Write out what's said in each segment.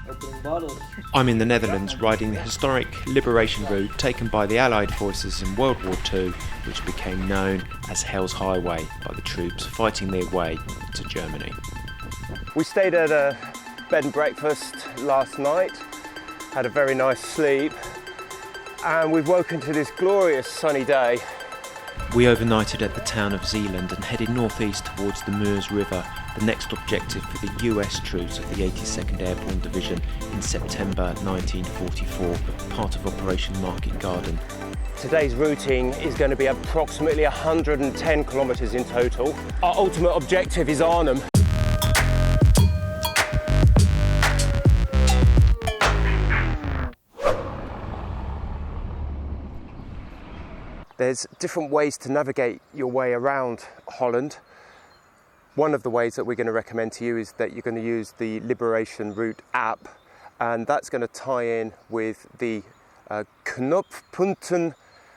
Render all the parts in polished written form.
Opening bottles. I'm in the Netherlands riding the historic liberation route taken by the Allied forces in World War II, which became known as Hell's Highway by the troops fighting their way to Germany. We stayed at a bed and breakfast last night, had a very nice sleep, and we've woken to this glorious sunny day. We overnighted at the town of Zeeland and headed northeast towards the Meuse River, the next objective for the US troops of the 82nd Airborne Division in September 1944, part of Operation Market Garden. Today's routing is going to be approximately 110 kilometres in total. Our ultimate objective is Arnhem. There's different ways to navigate your way around Holland. One of the ways that we're going to recommend to you is that you're going to use the Liberation Route app, and that's going to tie in with the Knopfpunkten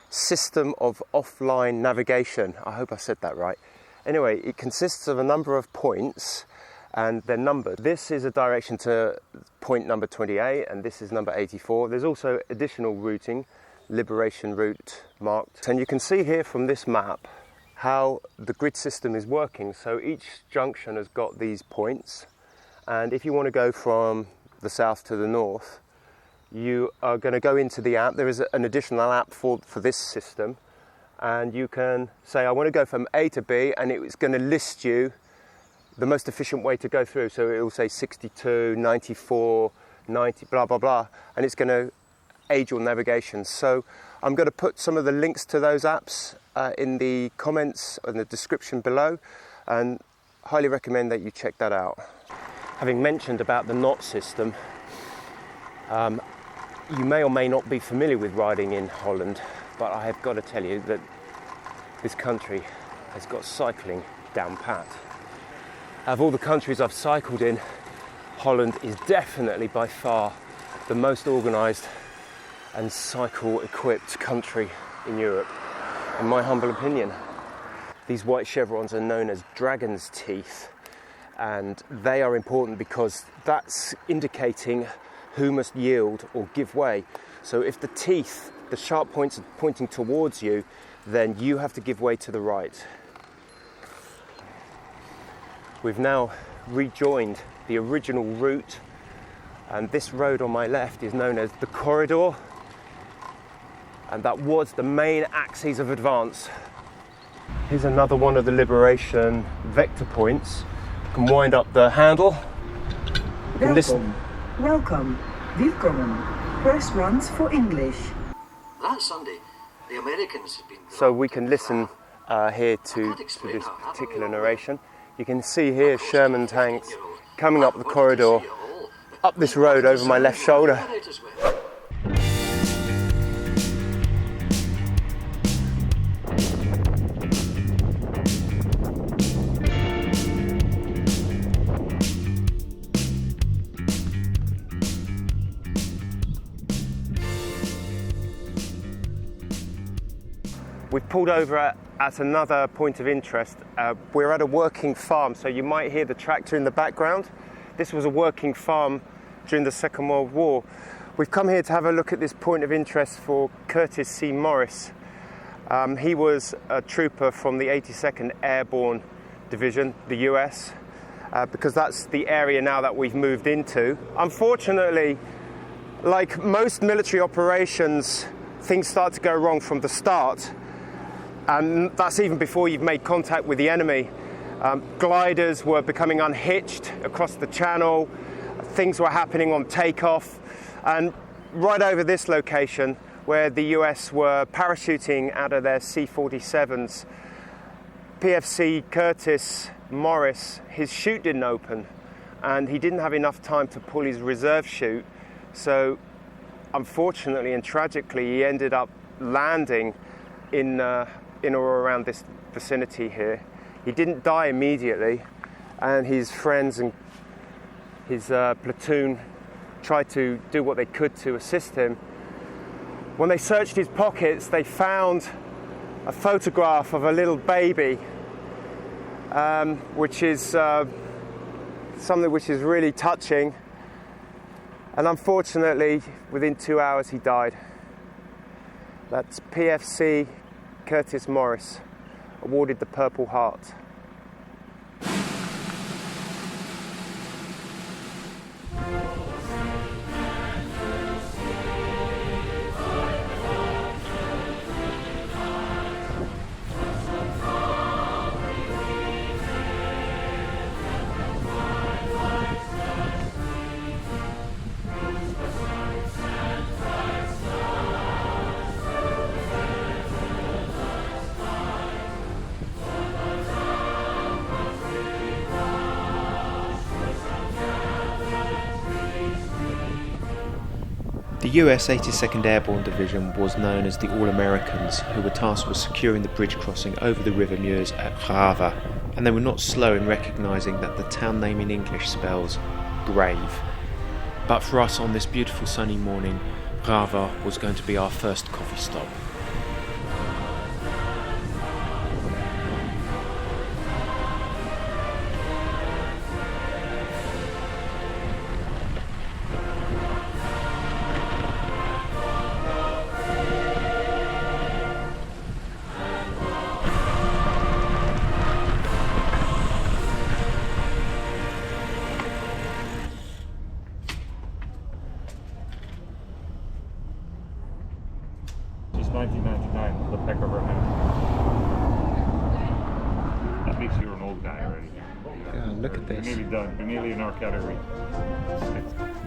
system of offline navigation. I hope I said that right. Anyway, it consists of a number of points and they're numbered. This is a direction to point number 28 and this is number 84. There's also additional routing, Liberation Route marked. And you can see here from this map how the grid system is working. So each junction has got these points, and if you want to go from the south to the north, you are going to go into the app. There is an additional app for this system, and you can say, I want to go from A to B, and it's going to list you the most efficient way to go through. So it will say 62, 94, 90, blah, blah, blah, and it's going to aid your navigation. So I'm going to put some of the links to those apps in the comments and the description below, and highly recommend that you check that out. Having mentioned about the knot system, you may or may not be familiar with riding in Holland, but I have got to tell you that this country has got cycling down pat. Of all the countries I've cycled in, Holland is definitely by far the most organised and cycle-equipped country in Europe, in my humble opinion. These white chevrons are known as dragon's teeth, and they are important because that's indicating who must yield or give way. So if the teeth, the sharp points are pointing towards you, then you have to give way to the right. We've now rejoined the original route, and this road on my left is known as the corridor, and that was the main axis of advance. Here's another one of the Liberation vector points. You can wind up the handle. You can listen. Welcome. Willkommen. Press once for English. Last Sunday, the Americans had been... So we can listen here to this particular narration. You can see here Sherman tanks coming up the corridor, up this road over my left shoulder. We've pulled over at another point of interest. We're at a working farm, so you might hear the tractor in the background. This was a working farm during the Second World War. We've come here to have a look at this point of interest for Curtis C. Morris. He was a trooper from the 82nd Airborne Division, the US, because that's the area now that we've moved into. Unfortunately, like most military operations, things start to go wrong from the start. And that's even before you've made contact with the enemy. Gliders were becoming unhitched across the channel. Things were happening on takeoff. And right over this location, where the US were parachuting out of their C-47s, PFC Curtis Morris, his chute didn't open. And he didn't have enough time to pull his reserve chute. So unfortunately and tragically, he ended up landing in or around this vicinity here. He didn't die immediately, and his friends and his platoon tried to do what they could to assist him. When they searched his pockets, they found a photograph of a little baby, which is something which is really touching. And unfortunately, within 2 hours, he died. That's PFC Curtis Morris, awarded the Purple Heart. The US 82nd Airborne Division was known as the All-Americans, who were tasked with securing the bridge crossing over the River Meuse at Grave, and they were not slow in recognising that the town name in English spells grave. But for us on this beautiful sunny morning, Grave was going to be our first coffee stop. It's 1999, the back of our hand. That makes you an old guy already. Yeah, look at this. We're nearly done. We're nearly in our category.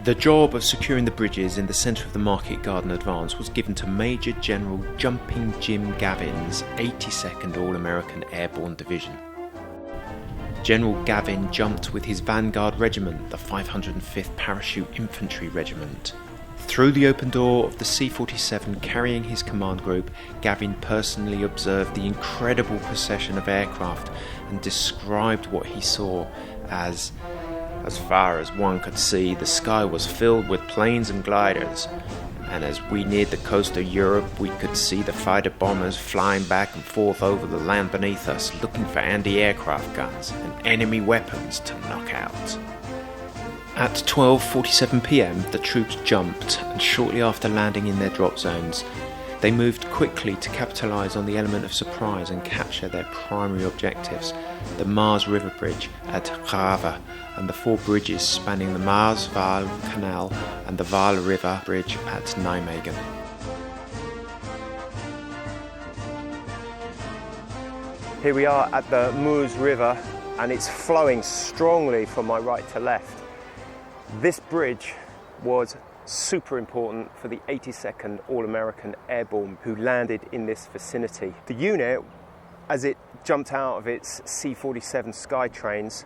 The job of securing the bridges in the centre of the Market Garden Advance was given to Major General Jumping Jim Gavin's 82nd All-American Airborne Division. General Gavin jumped with his vanguard regiment, the 505th Parachute Infantry Regiment. Through the open door of the C-47 carrying his command group, Gavin personally observed the incredible procession of aircraft and described what he saw as far as one could see, the sky was filled with planes and gliders, and as we neared the coast of Europe, we could see the fighter bombers flying back and forth over the land beneath us, looking for anti-aircraft guns and enemy weapons to knock out. At 12:47 p.m, the troops jumped, and shortly after landing in their drop zones, they moved quickly to capitalise on the element of surprise and capture their primary objectives, the Maas River Bridge at Grave and the 4 bridges spanning the Maas-Waal Canal and the Waal River Bridge at Nijmegen. Here we are at the Meuse River, and it's flowing strongly from my right to left. This bridge was super important for the 82nd All-American Airborne, who landed in this vicinity. The unit, as it jumped out of its C-47 Skytrains,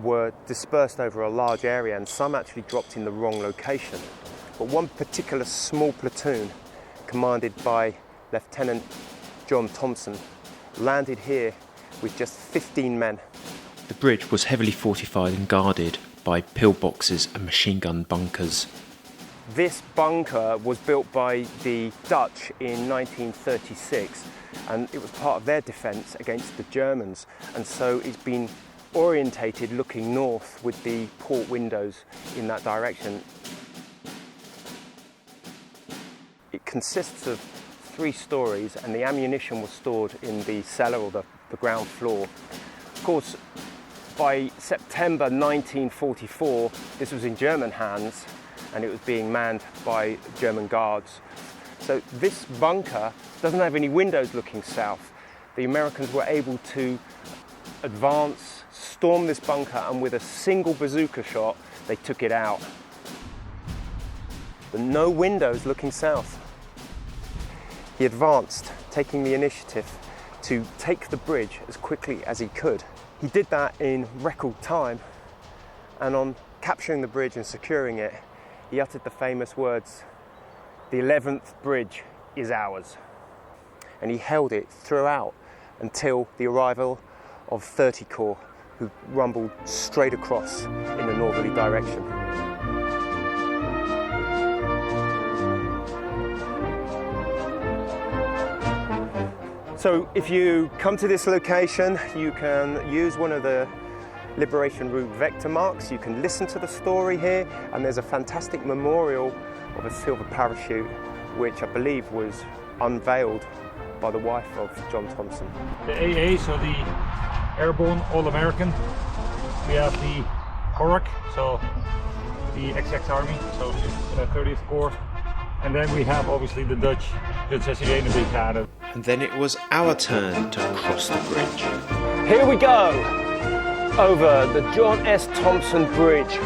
were dispersed over a large area, and some actually dropped in the wrong location. But one particular small platoon, commanded by Lieutenant John Thompson, landed here with just 15 men. The bridge was heavily fortified and guarded by pillboxes and machine gun bunkers. This bunker was built by the Dutch in 1936, and it was part of their defence against the Germans, and so it's been orientated looking north with the port windows in that direction. It consists of 3 stories, and the ammunition was stored in the cellar or the ground floor. Of course, by September 1944, this was in German hands, and it was being manned by German guards. So this bunker doesn't have any windows looking south. The Americans were able to advance, storm this bunker, and with a single bazooka shot, they took it out. But no windows looking south. He advanced, taking the initiative to take the bridge as quickly as he could. He did that in record time, and on capturing the bridge and securing it, he uttered the famous words, "The 11th bridge is ours." And he held it throughout until the arrival of 30 Corps, who rumbled straight across in the northerly direction. So if you come to this location, you can use one of the Liberation Route vector marks. You can listen to the story here, and there's a fantastic memorial of a silver parachute, which I believe was unveiled by the wife of John Thompson. The AA, so the Airborne All-American. We have the Corps, so the XXX Army, so the 30th Corps. And then we have obviously the Dutch Zeeland Brigade. And then it was our turn to cross the bridge. Here we go, over the John S. Thompson Bridge.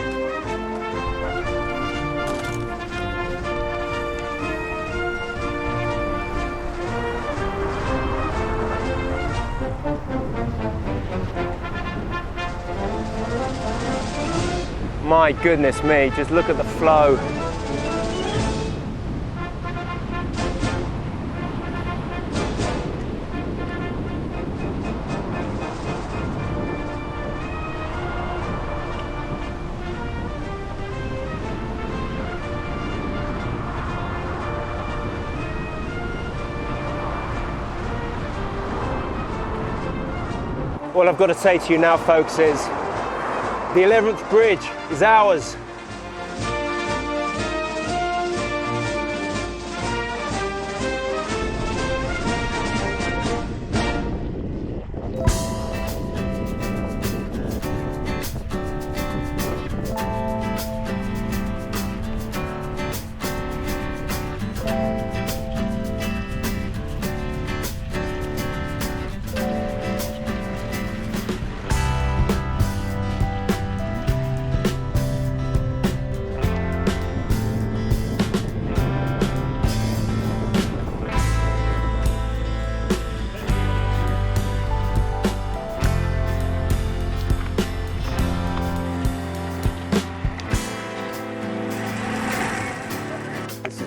My goodness me, just look at the flow. All I've got to say to you now, folks, is the 11th bridge is ours.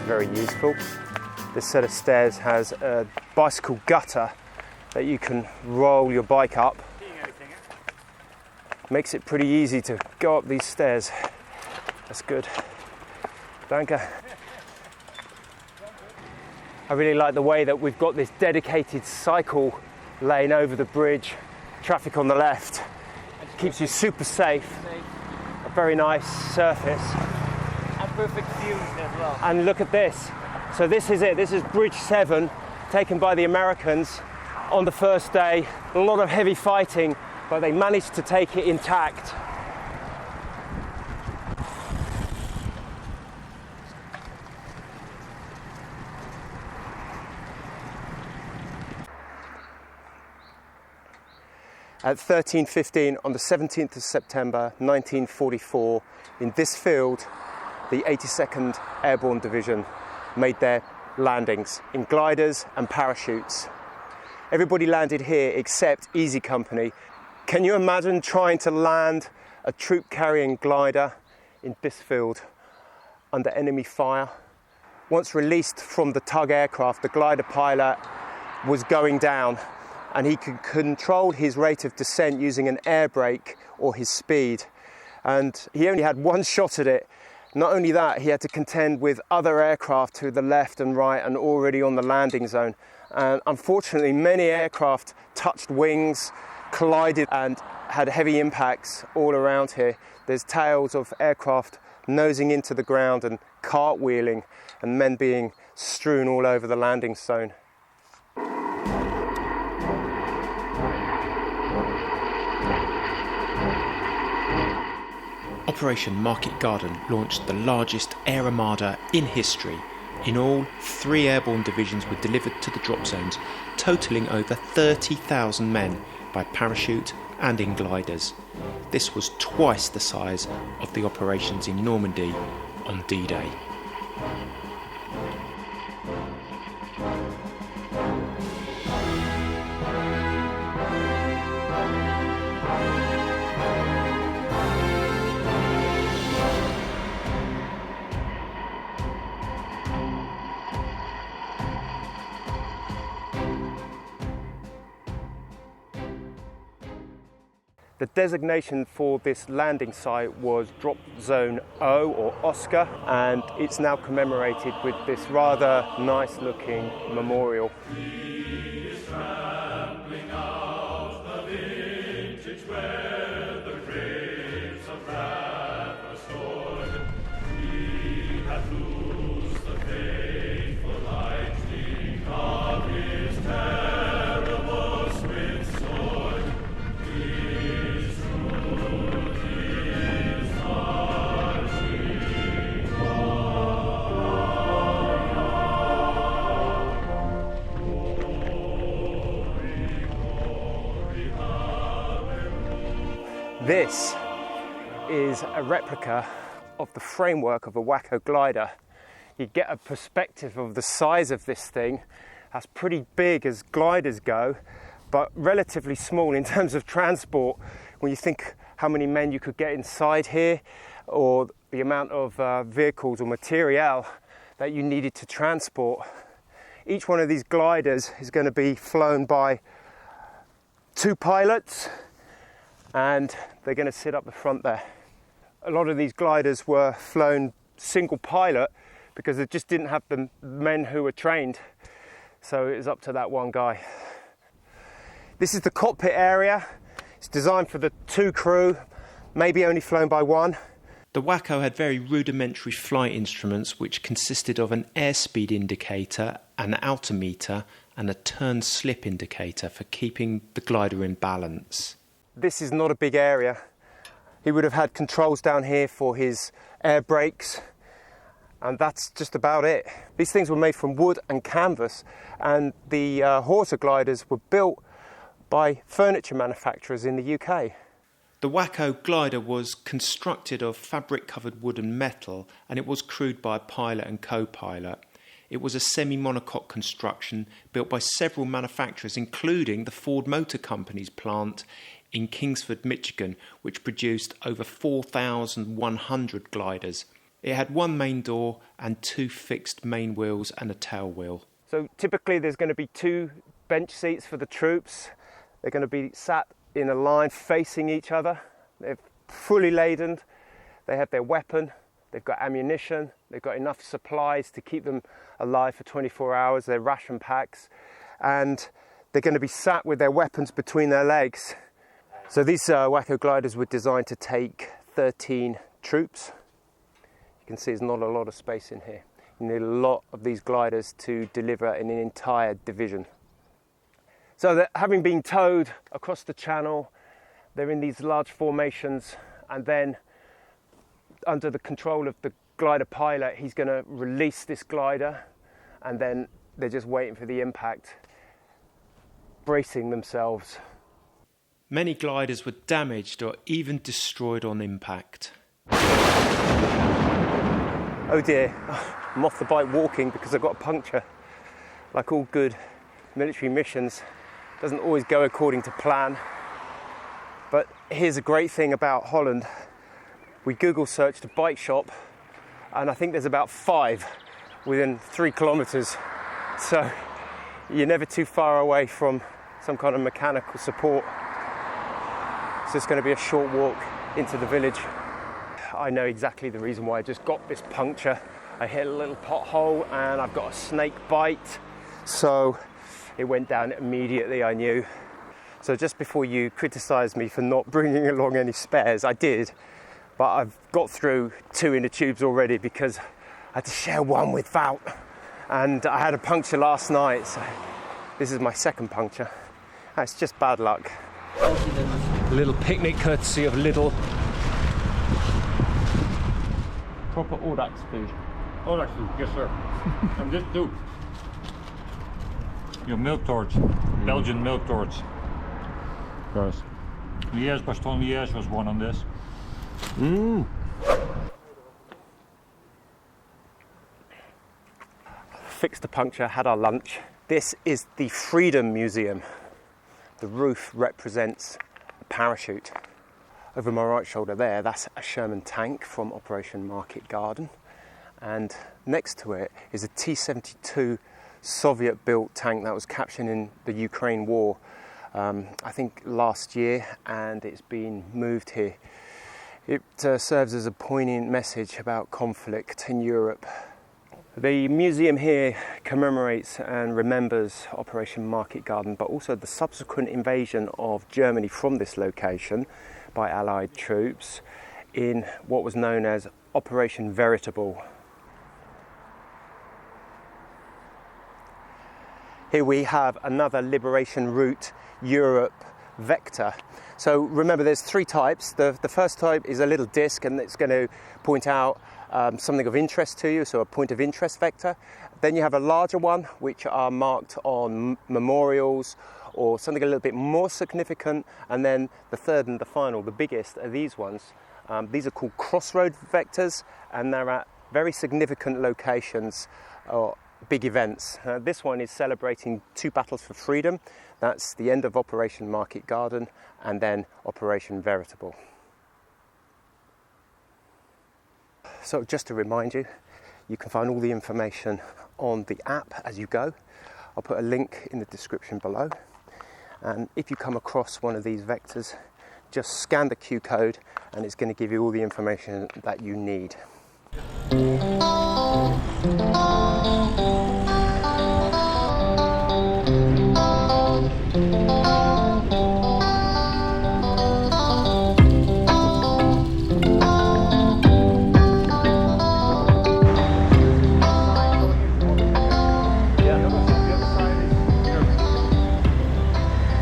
Very useful. This set of stairs has a bicycle gutter that you can roll your bike up. Makes it pretty easy to go up these stairs. That's good. Danke. I really like the way that we've got this dedicated cycle lane over the bridge. Traffic on the left. Keeps you super safe. A very nice surface. Perfect views as well. And look at this. So this is it. This is Bridge 7, taken by the Americans on the first day. A lot of heavy fighting, but they managed to take it intact. At 13:15 on the 17th of September 1944, in this field, the 82nd Airborne Division made their landings in gliders and parachutes. Everybody landed here except Easy Company. Can you imagine trying to land a troop-carrying glider in this field under enemy fire? Once released from the tug aircraft, the glider pilot was going down, and he could control his rate of descent using an air brake or his speed. And he only had one shot at it. Not only that, he had to contend with other aircraft to the left and right and already on the landing zone. And unfortunately, many aircraft touched wings, collided and had heavy impacts all around here. There's tales of aircraft nosing into the ground and cartwheeling and men being strewn all over the landing zone. Operation Market Garden launched the largest air armada in history. In all, 3 airborne divisions were delivered to the drop zones, totalling over 30,000 men by parachute and in gliders. This was twice the size of the operations in Normandy on D-Day. The designation for this landing site was Drop Zone O, or Oscar, and it's now commemorated with this rather nice looking memorial. This is a replica of the framework of a WW2 glider. You get a perspective of the size of this thing. That's pretty big as gliders go, but relatively small in terms of transport. When you think how many men you could get inside here, or the amount of vehicles or material that you needed to transport. Each one of these gliders is going to be flown by 2 pilots, and they're going to sit up the front there. A lot of these gliders were flown single pilot because they just didn't have the men who were trained, so it was up to that one guy. This is the cockpit area. It's designed for the 2 crew, maybe only flown by 1. The WW2 had very rudimentary flight instruments which consisted of an airspeed indicator, an altimeter and a turn slip indicator for keeping the glider in balance. This is not a big area. He would have had controls down here for his air brakes, and that's just about it. These things were made from wood and canvas, and the Horsa gliders were built by furniture manufacturers in the UK. The WW2 glider was constructed of fabric-covered wood and metal, and it was crewed by a pilot and co-pilot. It was a semi-monocoque construction built by several manufacturers, including the Ford Motor Company's plant in Kingsford, Michigan, which produced over 4,100 gliders. It had 1 main door and 2 fixed main wheels and a tail wheel. So typically there's going to be 2 bench seats for the troops. They're going to be sat in a line facing each other. They're fully laden. They have their weapon. They've got ammunition. They've got enough supplies to keep them alive for 24 hours. They're ration packs. And they're going to be sat with their weapons between their legs. So these WW2 gliders were designed to take 13 troops. You can see there's not a lot of space in here. You need a lot of these gliders to deliver in an entire division. So that having been towed across the channel, they're in these large formations, and then under the control of the glider pilot, he's going to release this glider, and then they're just waiting for the impact, bracing themselves. Many gliders were damaged or even destroyed on impact. Oh dear, I'm off the bike walking because I've got a puncture. Like all good military missions, doesn't always go according to plan. But here's a great thing about Holland. We Google searched a bike shop, and I think there's about 5 within 3 kilometres. So you're never too far away from some kind of mechanical support. So it's going to be a short walk into the village. I know exactly the reason why I just got this puncture. I hit a little pothole and I've got a snake bite. So it went down immediately, I knew. So just before you criticise me for not bringing along any spares, I did. But I've got through 2 inner tubes already because I had to share 1 with Wout. And I had a puncture last night, so this is my 2nd puncture. It's just bad luck. A little picnic courtesy of Lidl. Proper Audax food. Audax food, yes sir. And this too. Your milk torch, Belgian milk torch. Yes. Liège, Baston Liège was one on this. Fixed the puncture, had our lunch. This is the Freedom Museum. The roof represents a parachute. Over my right shoulder there, that's a Sherman tank from Operation Market Garden. And next to it is a T-72 Soviet-built tank that was captured in the Ukraine war, I think last year, and it's been moved here. It serves as a poignant message about conflict in Europe. The museum here commemorates and remembers Operation Market Garden, but also the subsequent invasion of Germany from this location by Allied troops in what was known as Operation Veritable. Here we have another Liberation Route Europe vector. So remember, there's 3 types. The first type is a little disc, and it's going to point out something of interest to you, so a point of interest vector. Then you have a larger one, which are marked on memorials or something a little bit more significant. And then the third and the final, the biggest, are these ones. These are called crossroad vectors, and they're at very significant locations or big events. This one is celebrating 2 battles for freedom. That's the end of Operation Market Garden and then Operation Veritable. So just to remind you, you can find all the information on the app as you go. I'll put a link in the description below. And if you come across one of these vectors, just scan the Q code and it's going to give you all the information that you need.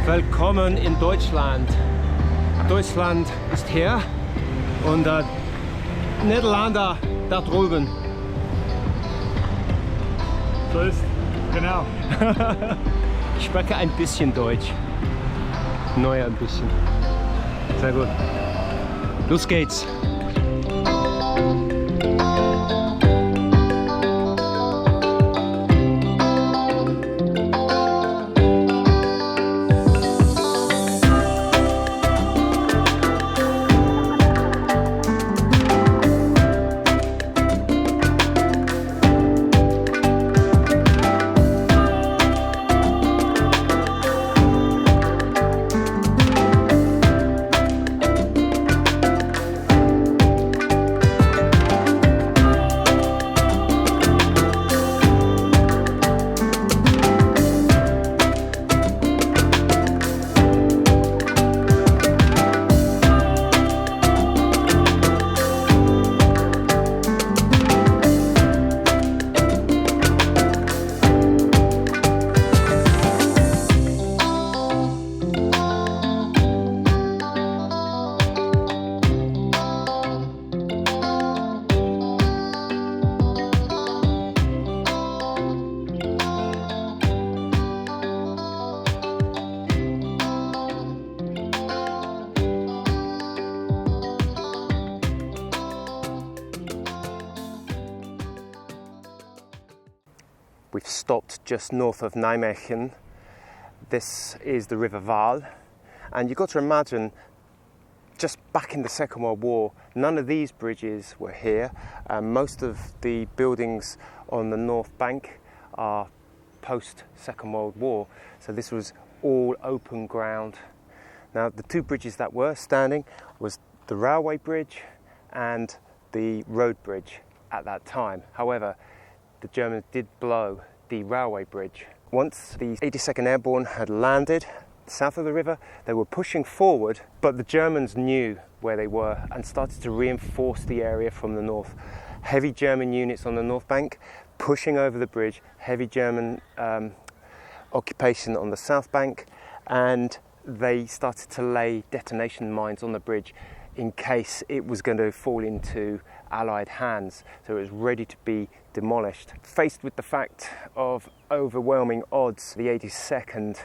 Willkommen in Deutschland. Deutschland ist hier und Niederlande da drüben. So ist, genau. Ich spreche ein bisschen Deutsch. Neu ein bisschen. Sehr gut. Los geht's. We've stopped just north of Nijmegen. This is the River Waal, and you've got to imagine, just back in the Second World War, none of these bridges were here. Most of the buildings on the north bank are post-Second World War, so this was all open ground. Now, the 2 bridges that were standing was the railway bridge and the road bridge at that time. However, the Germans did blow the railway bridge. Once the 82nd Airborne had landed south of the river, they were pushing forward, but the Germans knew where they were and started to reinforce the area from the north. Heavy German units on the north bank pushing over the bridge, heavy German occupation on the south bank, and they started to lay detonation mines on the bridge in case it was going to fall into Allied hands, so it was ready to be demolished. Faced with the fact of overwhelming odds, the 82nd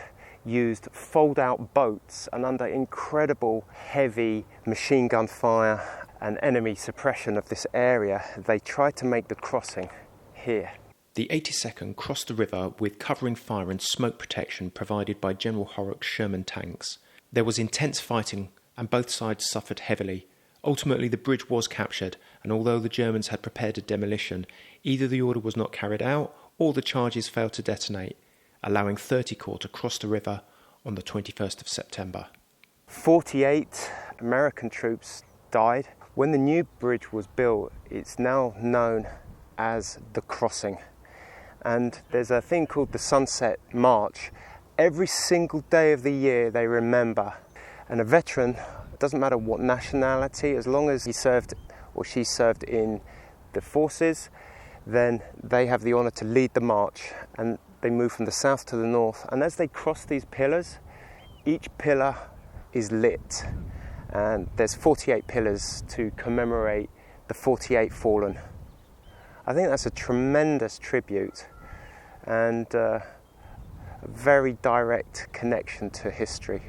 used fold-out boats, and under incredible heavy machine gun fire and enemy suppression of this area, they tried to make the crossing here. The 82nd crossed the river with covering fire and smoke protection provided by General Horrocks Sherman tanks. There was intense fighting and both sides suffered heavily. Ultimately, the bridge was captured, and although the Germans had prepared a demolition, either the order was not carried out or the charges failed to detonate, allowing 30 Corps to cross the river on the 21st of September. 48 American troops died. When the new bridge was built, it's now known as the Crossing. And there's a thing called the Sunset March. Every single day of the year they remember. And a veteran, it doesn't matter what nationality, as long as he served or she served in the forces, then they have the honour to lead the march, and they move from the south to the north. And as they cross these pillars, each pillar is lit, and there's 48 pillars to commemorate the 48 fallen. I think that's a tremendous tribute, and a very direct connection to history.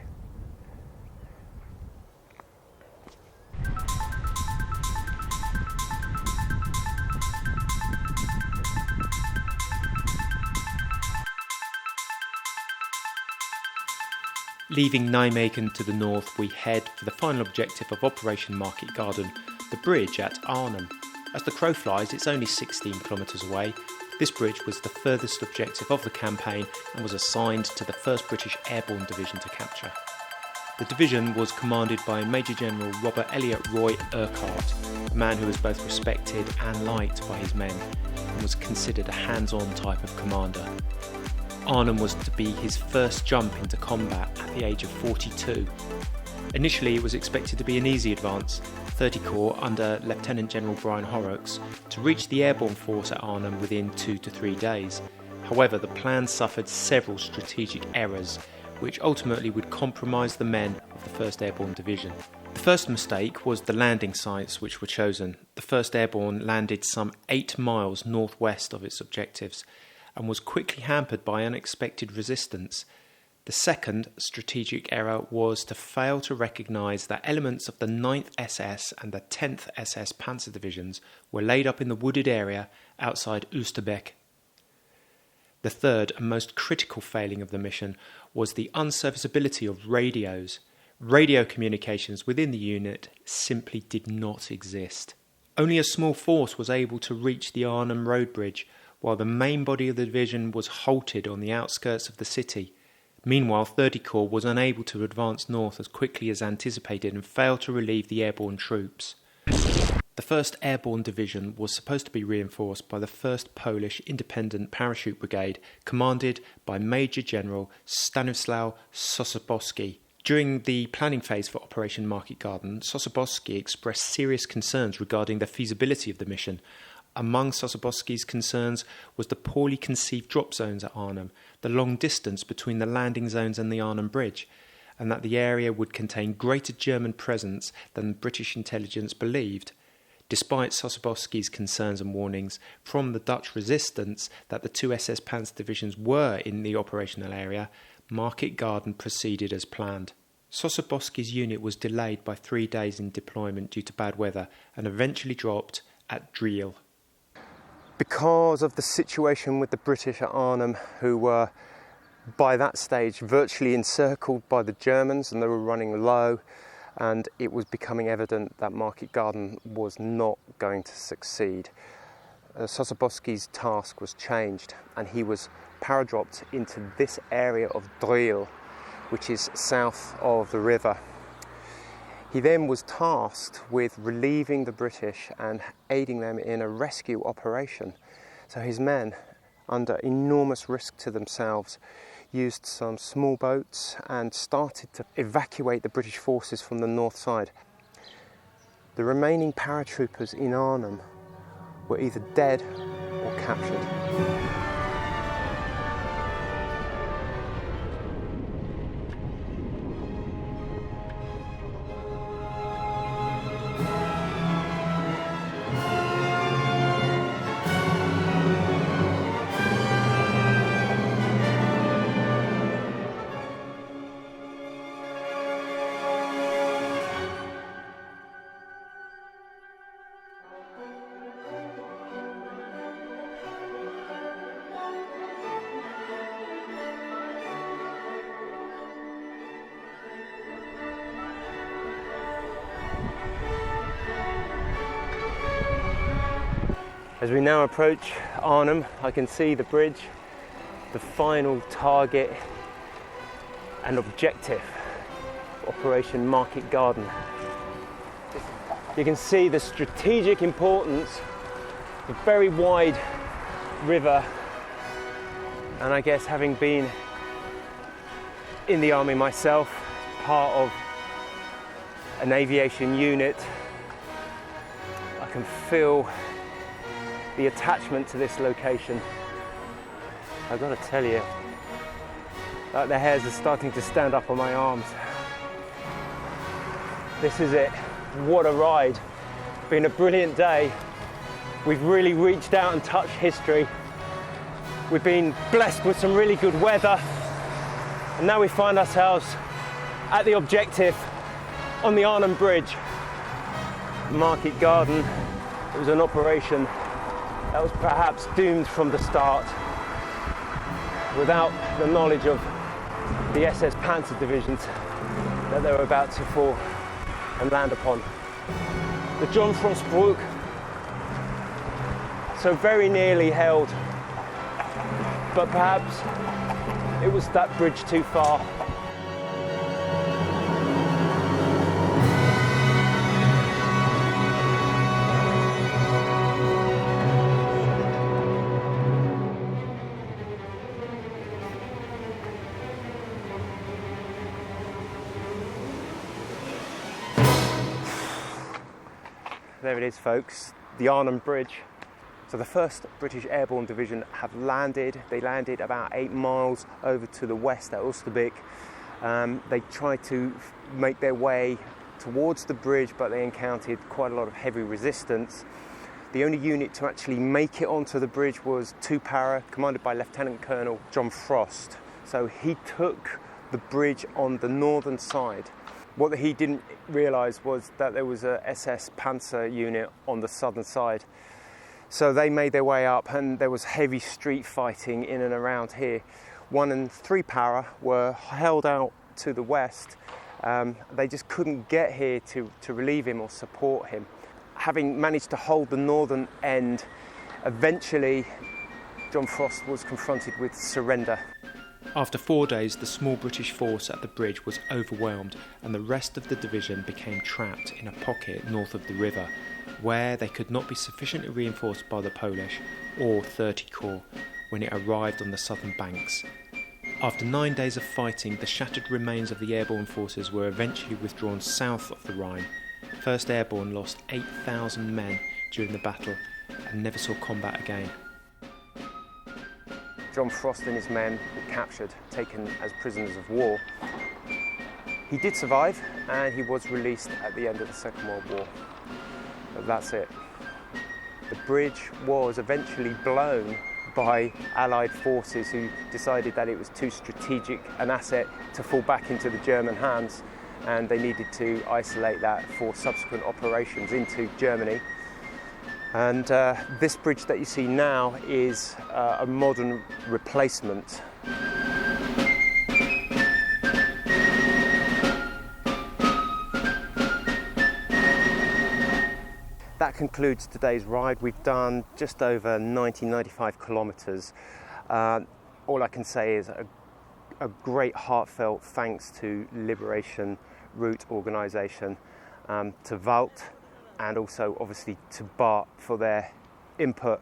Leaving Nijmegen to the north, we head for the final objective of Operation Market Garden, the bridge at Arnhem. As the crow flies, it's only 16 kilometres away. This bridge was the furthest objective of the campaign and was assigned to the 1st British Airborne Division to capture. The division was commanded by Major General Robert Elliot Roy Urquhart, a man who was both respected and liked by his men, and was considered a hands-on type of commander. Arnhem was to be his first jump into combat at the age of 42. Initially it was expected to be an easy advance, 30 Corps under Lieutenant General Brian Horrocks, to reach the airborne force at Arnhem within 2 to 3 days. However, the plan suffered several strategic errors, which ultimately would compromise the men of the 1st Airborne Division. The first mistake was the landing sites which were chosen. The 1st Airborne landed some 8 miles northwest of its objectives, and was quickly hampered by unexpected resistance. The second strategic error was to fail to recognise that elements of the 9th SS and the 10th SS Panzer Divisions were laid up in the wooded area outside Oosterbeek. The third and most critical failing of the mission was the unserviceability of radios. Radio communications within the unit simply did not exist. Only a small force was able to reach the Arnhem road bridge, while the main body of the division was halted on the outskirts of the city. Meanwhile, 30 Corps was unable to advance north as quickly as anticipated and failed to relieve the airborne troops. The 1st Airborne Division was supposed to be reinforced by the 1st Polish Independent Parachute Brigade, commanded by Major General Stanislaw Sosabowski. During the planning phase for Operation Market Garden, Sosabowski expressed serious concerns regarding the feasibility of the mission. Among Sosabowski's concerns was the poorly conceived drop zones at Arnhem, the long distance between the landing zones and the Arnhem Bridge, and that the area would contain greater German presence than British intelligence believed. Despite Sosabowski's concerns and warnings from the Dutch resistance that the 2 SS Panzer divisions were in the operational area, Market Garden proceeded as planned. Sosabowski's unit was delayed by 3 days in deployment due to bad weather and eventually dropped at Driel. Because of the situation with the British at Arnhem, who were by that stage virtually encircled by the Germans and they were running low, and it was becoming evident that Market Garden was not going to succeed. Sosabowski's task was changed and he was paradropped into this area of Driel, which is south of the river. He then was tasked with relieving the British and aiding them in a rescue operation. So his men, under enormous risk to themselves, used some small boats and started to evacuate the British forces from the north side. The remaining paratroopers in Arnhem were either dead or captured. As we now approach Arnhem, I can see the bridge, the final target and objective of Operation Market Garden. You can see the strategic importance of a very wide river, and I guess having been in the army myself, part of an aviation unit, I can feel the attachment to this location. I've got to tell you, like the hairs are starting to stand up on my arms. This is it. What a ride. It's been a brilliant day. We've really reached out and touched history. We've been blessed with some really good weather. And now we find ourselves at the objective on the Arnhem Bridge. Market Garden. It was an operation that was perhaps doomed from the start without the knowledge of the SS Panzer divisions that they were about to fall and land upon. The John Frost Brook, so very nearly held, but perhaps it was that bridge too far. There it is, folks, the Arnhem Bridge. So the 1st British Airborne Division have landed. They landed about 8 miles over to the west at Ulsterbik. They tried to make their way towards the bridge, but they encountered quite a lot of heavy resistance. The only unit to actually make it onto the bridge was 2 Para, commanded by Lieutenant Colonel John Frost. So he took the bridge on the northern side. What he didn't realise was that there was a SS Panzer unit on the southern side. So they made their way up, and there was heavy street fighting in and around here. 1 and 3 Para were held out to the west. They just couldn't get here to relieve him or support him. Having managed to hold the northern end, eventually John Frost was confronted with surrender. After 4 days, the small British force at the bridge was overwhelmed, and the rest of the division became trapped in a pocket north of the river, where they could not be sufficiently reinforced by the Polish or 30 Corps when it arrived on the southern banks. After 9 days of fighting, the shattered remains of the airborne forces were eventually withdrawn south of the Rhine. First Airborne lost 8,000 men during the battle and never saw combat again. John Frost and his men were captured, taken as prisoners of war. He did survive, and he was released at the end of the Second World War. But that's it. The bridge was eventually blown by Allied forces who decided that it was too strategic an asset to fall back into the German hands, and they needed to isolate that for subsequent operations into Germany. And this bridge that you see now is a modern replacement. That concludes today's ride. We've done just over 95 kilometres. All I can say is a great heartfelt thanks to Liberation Route Organisation, to Wout, and also obviously to Bart for their input,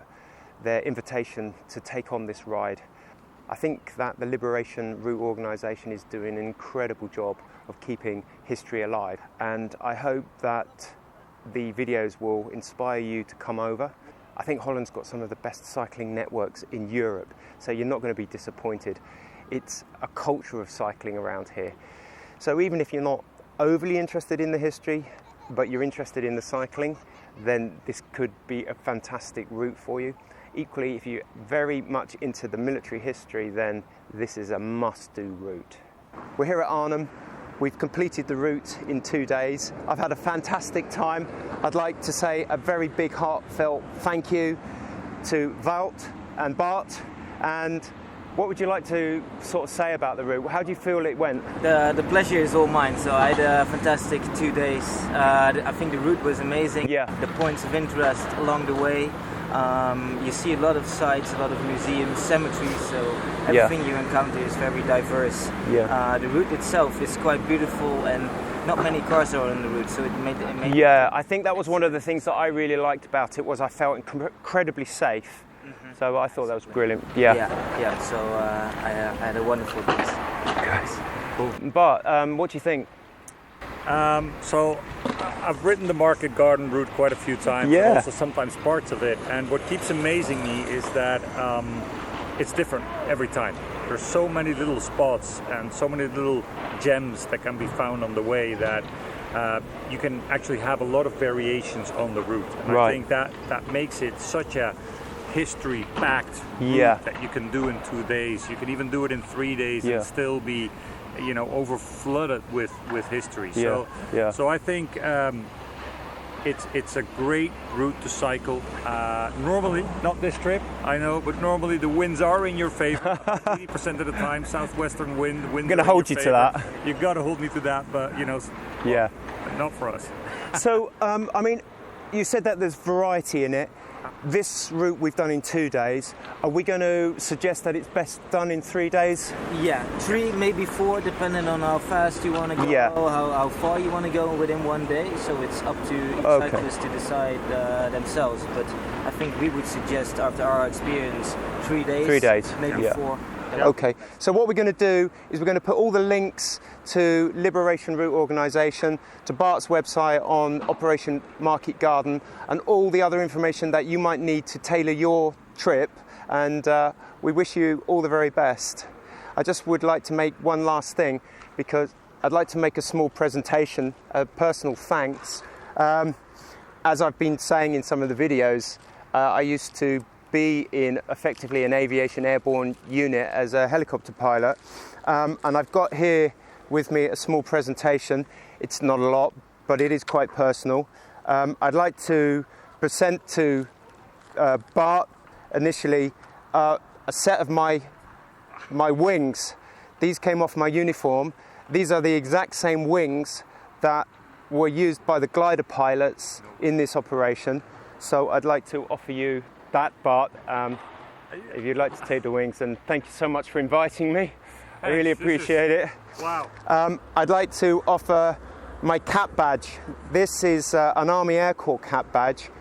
their invitation to take on this ride. I think that the Liberation Route Organisation is doing an incredible job of keeping history alive, and I hope that the videos will inspire you to come over. I think Holland's got some of the best cycling networks in Europe, so you're not going to be disappointed. It's a culture of cycling around here. So even if you're not overly interested in the history, but you're interested in the cycling, then this could be a fantastic route for you. Equally, if you're very much into the military history, then this is a must-do route. We're here at Arnhem. We've completed the route in 2 days. I've had a fantastic time. I'd like to say a very big heartfelt thank you to Wout and Bart. And what would you like to sort of say about the route? How do you feel it went? The pleasure is all mine. So I had a fantastic 2 days. I think the route was amazing. Yeah. The points of interest along the way. You see a lot of sites, a lot of museums, cemeteries, so everything you encounter is very diverse. Yeah. The route itself is quite beautiful, and not many cars are on the route, so it made Yeah, I think that was one of the things that I really liked about it, was I felt incredibly safe. Mm-hmm. So I thought that was brilliant. Yeah. So I had a wonderful day. Guys. Cool. But what do you think? So I've ridden the Market Garden route quite a few times, Yeah. also sometimes parts of it, and what keeps amazing me is that it's different every time. There's so many little spots and so many little gems that can be found on the way that you can actually have a lot of variations on the route. And Right. I think that makes it such a history-packed route that you can do in 2 days. You can even do it in 3 days and still be, you know, over-flooded with history. So I think it's a great route to cycle. Normally, not this trip, I know, but normally the winds are in your favor. 80% of the time, southwestern wind. I'm going to hold you to that. You've got to hold me to that, but you know, but not for us. So, I mean, you said that there's variety in it. This route we've done in 2 days. Are we going to suggest that it's best done in 3 days? Yeah, 3, maybe 4, depending on how fast you want to go, how far you want to go within 1 day. So it's up to each cyclist to decide themselves. But I think we would suggest, after our experience, 3 days. 3 days, maybe 4. Okay, so what we're going to do is we're going to put all the links to Liberation Route Organisation, to Bart's website on Operation Market Garden, and all the other information that you might need to tailor your trip, and we wish you all the very best. I just would like to make one last thing, because I'd like to make a small presentation, a personal thanks. As I've been saying in some of the videos, I used to be in effectively an aviation airborne unit as a helicopter pilot, and I've got here with me a small presentation. It's not a lot, but it is quite personal. I'd like to present to Bart initially a set of my wings. These came off my uniform. These are the exact same wings that were used by the glider pilots in this operation. So I'd like to offer you that, Bart, if you'd like to take the wings, and thank you so much for inviting me. I really appreciate it. Wow. I'd like to offer my cap badge. This is an Army Air Corps cap badge.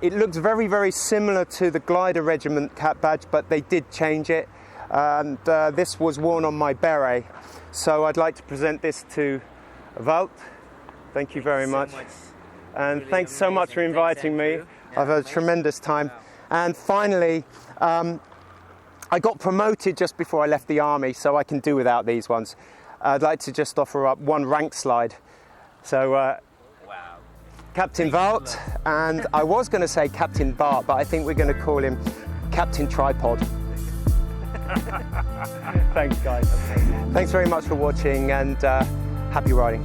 It looks very, very similar to the glider regiment cap badge, but they did change it, and this was worn on my beret. So I'd like to present this to Wout. Thank you very much. And really thanks so much for inviting me. I've had a tremendous time. And finally, I got promoted just before I left the army, so I can do without these ones. I'd like to just offer up one rank slide. So, Captain Wout, and I was going to say Captain Bart, but I think we're going to call him Captain Tripod. Thanks, guys. Thanks very much for watching, and happy riding.